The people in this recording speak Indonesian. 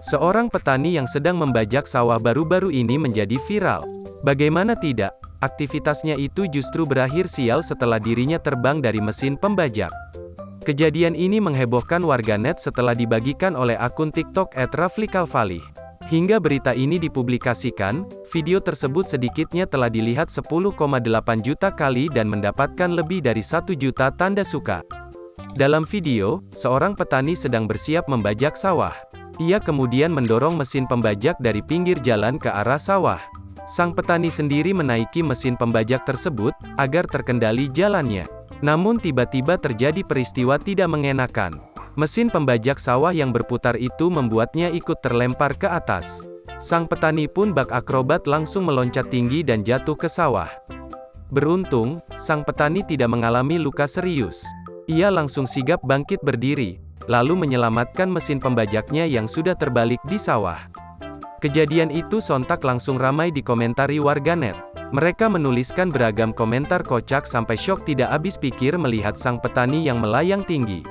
Seorang petani yang sedang membajak sawah baru-baru ini menjadi viral. Bagaimana tidak, aktivitasnya itu justru berakhir sial setelah dirinya terbang dari mesin pembajak. Kejadian ini menghebohkan warganet setelah dibagikan oleh akun TikTok @raflikalfalih. Hingga berita ini dipublikasikan, video tersebut sedikitnya telah dilihat 10,8 juta kali dan mendapatkan lebih dari 1 juta tanda suka. Dalam video, seorang petani sedang bersiap membajak sawah. Ia kemudian mendorong mesin pembajak dari pinggir jalan ke arah sawah. Sang petani sendiri menaiki mesin pembajak tersebut, agar terkendali jalannya. Namun tiba-tiba terjadi peristiwa tidak mengenakan. Mesin pembajak sawah yang berputar itu membuatnya ikut terlempar ke atas. Sang petani pun bak akrobat langsung meloncat tinggi dan jatuh ke sawah. Beruntung, sang petani tidak mengalami luka serius. Ia langsung sigap bangkit berdiri, lalu menyelamatkan mesin pembajaknya yang sudah terbalik di sawah. Kejadian itu sontak langsung ramai dikomentari warganet. Mereka menuliskan beragam komentar kocak sampai syok tidak habis pikir melihat sang petani yang melayang tinggi.